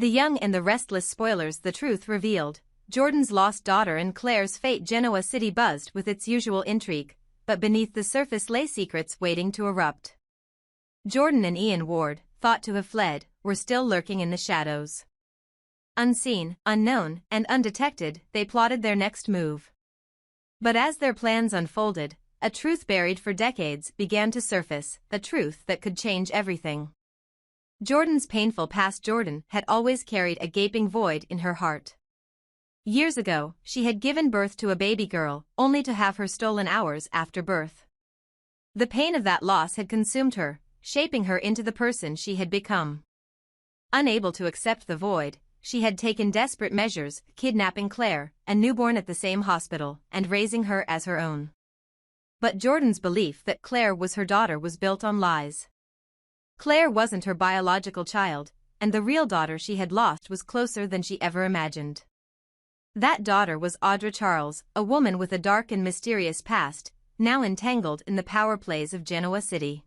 The Young and the Restless Spoilers. The truth revealed. Jordan's lost daughter and Claire's fate. Genoa City buzzed with its usual intrigue, but beneath the surface lay secrets waiting to erupt. Jordan and Ian Ward, thought to have fled, were still lurking in the shadows. Unseen, unknown, and undetected, they plotted their next move. But as their plans unfolded, a truth buried for decades began to surface, a truth that could change everything. Jordan's painful past. Jordan had always carried a gaping void in her heart. Years ago, she had given birth to a baby girl, only to have her stolen hours after birth. The pain of that loss had consumed her, shaping her into the person she had become. Unable to accept the void, she had taken desperate measures, kidnapping Claire, a newborn at the same hospital, and raising her as her own. But Jordan's belief that Claire was her daughter was built on lies. Claire wasn't her biological child, and the real daughter she had lost was closer than she ever imagined. That daughter was Audra Charles, a woman with a dark and mysterious past, now entangled in the power plays of Genoa City.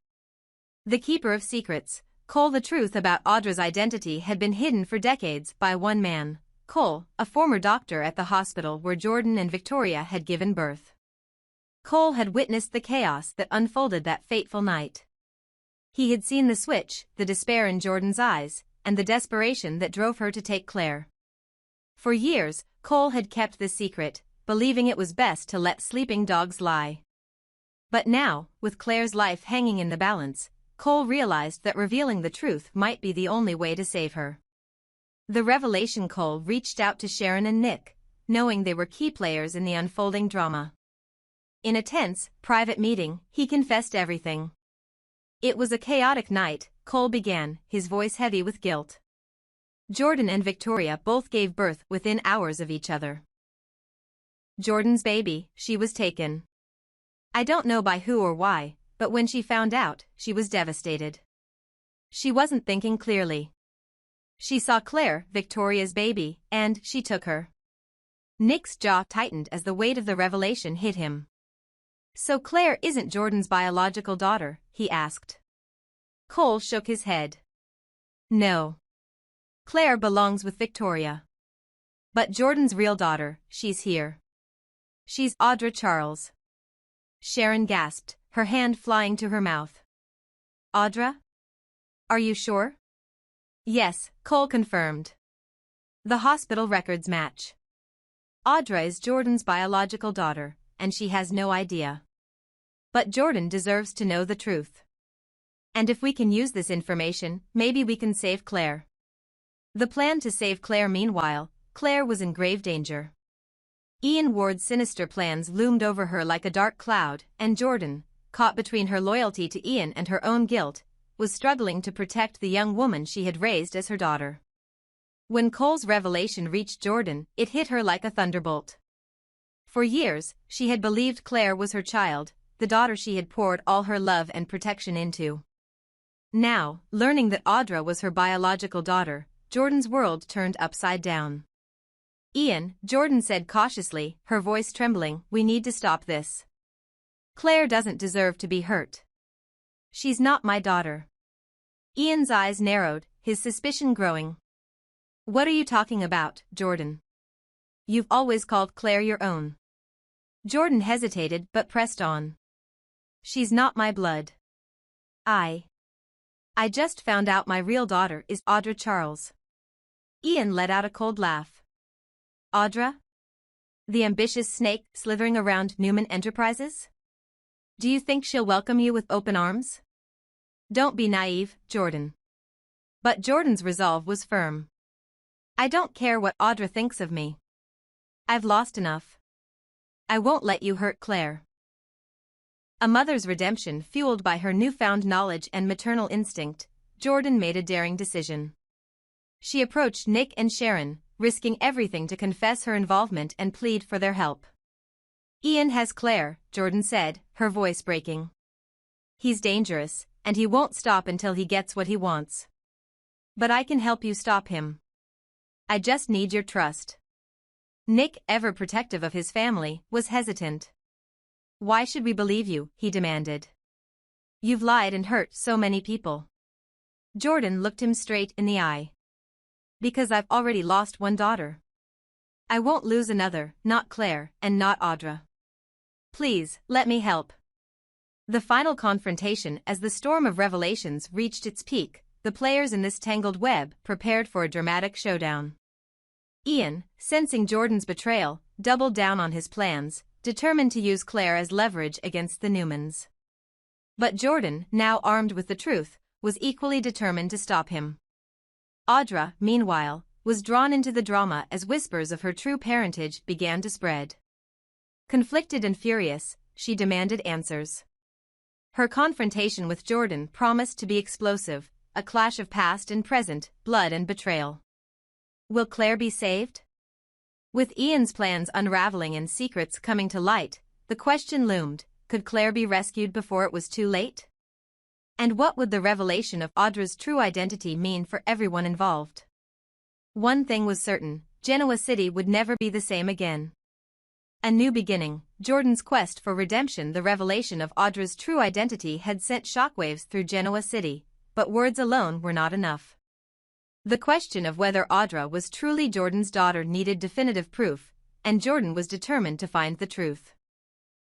The keeper of secrets, Cole. The truth about Audra's identity had been hidden for decades by one man, Cole, a former doctor at the hospital where Jordan and Victoria had given birth. Cole had witnessed the chaos that unfolded that fateful night. He had seen the switch, the despair in Jordan's eyes, and the desperation that drove her to take Claire. For years, Cole had kept this secret, believing it was best to let sleeping dogs lie. But now, with Claire's life hanging in the balance, Cole realized that revealing the truth might be the only way to save her. The revelation. Cole reached out to Sharon and Nick, knowing they were key players in the unfolding drama. In a tense, private meeting, he confessed everything. It was a chaotic night, Cole began, his voice heavy with guilt. Jordan and Victoria both gave birth within hours of each other. Jordan's baby, she was taken. I don't know by who or why, but when she found out, she was devastated. She wasn't thinking clearly. She saw Claire, Victoria's baby, and she took her. Nick's jaw tightened as the weight of the revelation hit him. So Claire isn't Jordan's biological daughter, he asked. Cole shook his head. No. Claire belongs with Victoria. But Jordan's real daughter, she's here. She's Audra Charles. Sharon gasped, her hand flying to her mouth. Audra? Are you sure? Yes, Cole confirmed. The hospital records match. Audra is Jordan's biological daughter, and she has no idea. But Jordan deserves to know the truth. And if we can use this information, maybe we can save Claire. The plan to save Claire. Meanwhile, Claire was in grave danger. Ian Ward's sinister plans loomed over her like a dark cloud, and Jordan, caught between her loyalty to Ian and her own guilt, was struggling to protect the young woman she had raised as her daughter. When Cole's revelation reached Jordan, it hit her like a thunderbolt. For years, she had believed Claire was her child, the daughter she had poured all her love and protection into. Now, learning that Audra was her biological daughter, Jordan's world turned upside down. Ian, Jordan said cautiously, her voice trembling, we need to stop this. Claire doesn't deserve to be hurt. She's not my daughter. Ian's eyes narrowed, his suspicion growing. What are you talking about, Jordan? You've always called Claire your own. Jordan hesitated but pressed on. She's not my blood. I just found out my real daughter is Audra Charles. Ian let out a cold laugh. Audra? The ambitious snake slithering around Newman Enterprises? Do you think she'll welcome you with open arms? Don't be naive, Jordan. But Jordan's resolve was firm. I don't care what Audra thinks of me. I've lost enough. I won't let you hurt Claire. A mother's redemption fueled by her newfound knowledge and maternal instinct, Jordan made a daring decision. She approached Nick and Sharon, risking everything to confess her involvement and plead for their help. Ian has Claire, Jordan said, her voice breaking. He's dangerous, and he won't stop until he gets what he wants. But I can help you stop him. I just need your trust. Nick, ever protective of his family, was hesitant. Why should we believe you? He demanded. You've lied and hurt so many people. Jordan looked him straight in the eye. Because I've already lost one daughter. I won't lose another, not Claire, and not Audra. Please, let me help. The final confrontation. As the storm of revelations reached its peak, the players in this tangled web prepared for a dramatic showdown. Ian, sensing Jordan's betrayal, doubled down on his plans, determined to use Claire as leverage against the Newmans. But Jordan, now armed with the truth, was equally determined to stop him. Audra, meanwhile, was drawn into the drama as whispers of her true parentage began to spread. Conflicted and furious, she demanded answers. Her confrontation with Jordan promised to be explosive, a clash of past and present, blood and betrayal. Will Claire be saved? With Ian's plans unraveling and secrets coming to light, the question loomed, could Claire be rescued before it was too late? And what would the revelation of Audra's true identity mean for everyone involved? One thing was certain, Genoa City would never be the same again. A new beginning, Jordan's quest for redemption. The revelation of Audra's true identity had sent shockwaves through Genoa City, but words alone were not enough. The question of whether Audra was truly Jordan's daughter needed definitive proof, and Jordan was determined to find the truth.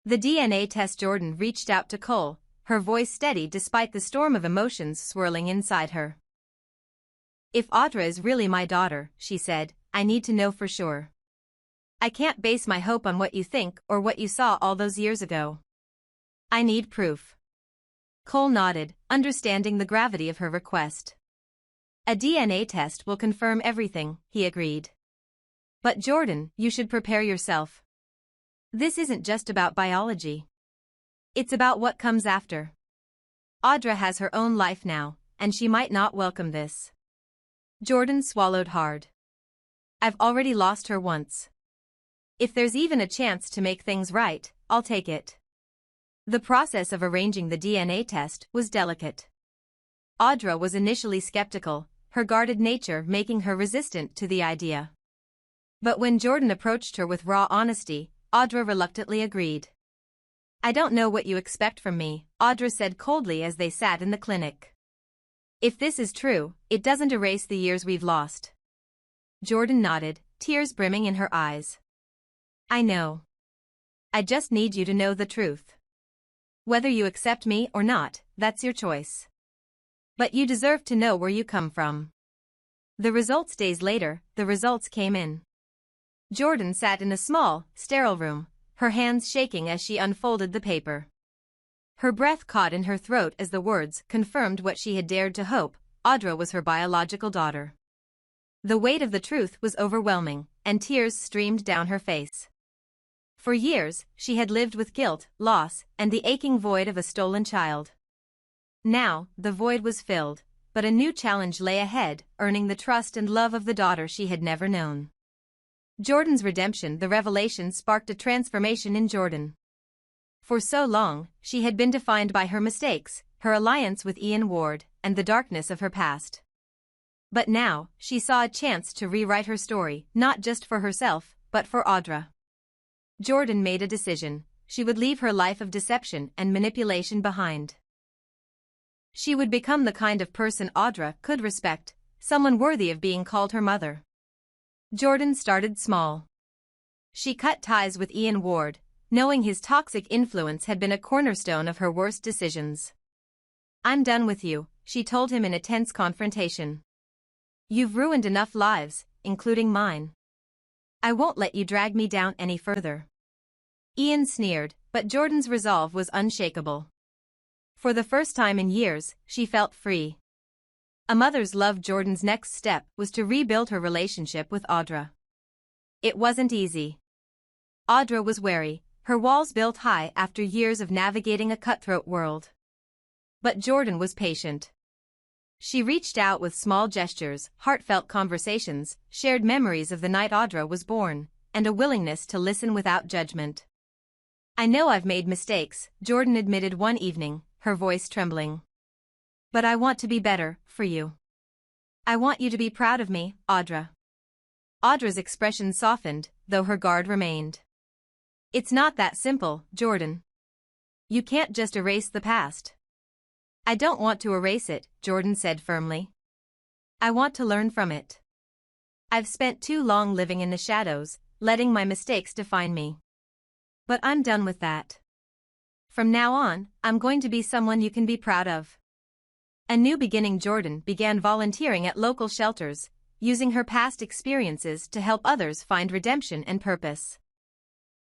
The DNA test. Jordan reached out to Cole, her voice steady despite the storm of emotions swirling inside her. If Audra is really my daughter, she said, I need to know for sure. I can't base my hope on what you think or what you saw all those years ago. I need proof. Cole nodded, understanding the gravity of her request. A DNA test will confirm everything, he agreed. But Jordan, you should prepare yourself. This isn't just about biology. It's about what comes after. Audra has her own life now, and she might not welcome this. Jordan swallowed hard. I've already lost her once. If there's even a chance to make things right, I'll take it. The process of arranging the DNA test was delicate. Audra was initially skeptical, her guarded nature making her resistant to the idea. But when Jordan approached her with raw honesty, Audra reluctantly agreed. I don't know what you expect from me, Audra said coldly as they sat in the clinic. If this is true, it doesn't erase the years we've lost. Jordan nodded, tears brimming in her eyes. I know. I just need you to know the truth. Whether you accept me or not, that's your choice. But you deserve to know where you come from. The results. Days later, the results came in. Jordan sat in a small, sterile room, her hands shaking as she unfolded the paper. Her breath caught in her throat as the words confirmed what she had dared to hope, Audra was her biological daughter. The weight of the truth was overwhelming, and tears streamed down her face. For years, she had lived with guilt, loss, and the aching void of a stolen child. Now, the void was filled, but a new challenge lay ahead, earning the trust and love of the daughter she had never known. Jordan's redemption. The revelation sparked a transformation in Jordan. For so long, she had been defined by her mistakes, her alliance with Ian Ward, and the darkness of her past. But now, she saw a chance to rewrite her story, not just for herself, but for Audra. Jordan made a decision. She would leave her life of deception and manipulation behind. She would become the kind of person Audra could respect, someone worthy of being called her mother. Jordan started small. She cut ties with Ian Ward, knowing his toxic influence had been a cornerstone of her worst decisions. I'm done with you, she told him in a tense confrontation. You've ruined enough lives, including mine. I won't let you drag me down any further. Ian sneered, but Jordan's resolve was unshakable. For the first time in years, she felt free. A mother's love. Jordan's next step was to rebuild her relationship with Audra. It wasn't easy. Audra was wary, her walls built high after years of navigating a cutthroat world. But Jordan was patient. She reached out with small gestures, heartfelt conversations, shared memories of the night Audra was born, and a willingness to listen without judgment. I know I've made mistakes, Jordan admitted one evening, her voice trembling. But I want to be better, for you. I want you to be proud of me, Audra. Audra's expression softened, though her guard remained. It's not that simple, Jordan. You can't just erase the past. I don't want to erase it, Jordan said firmly. I want to learn from it. I've spent too long living in the shadows, letting my mistakes define me. But I'm done with that. From now on, I'm going to be someone you can be proud of. A new beginning. Jordan began volunteering at local shelters, using her past experiences to help others find redemption and purpose.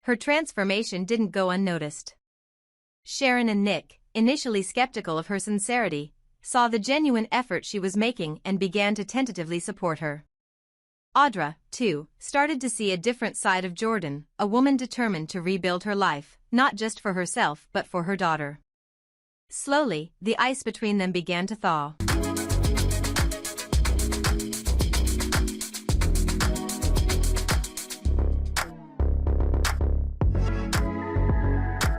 Her transformation didn't go unnoticed. Sharon and Nick, initially skeptical of her sincerity, saw the genuine effort she was making and began to tentatively support her. Audra, too, started to see a different side of Jordan, a woman determined to rebuild her life, not just for herself but for her daughter. Slowly, the ice between them began to thaw.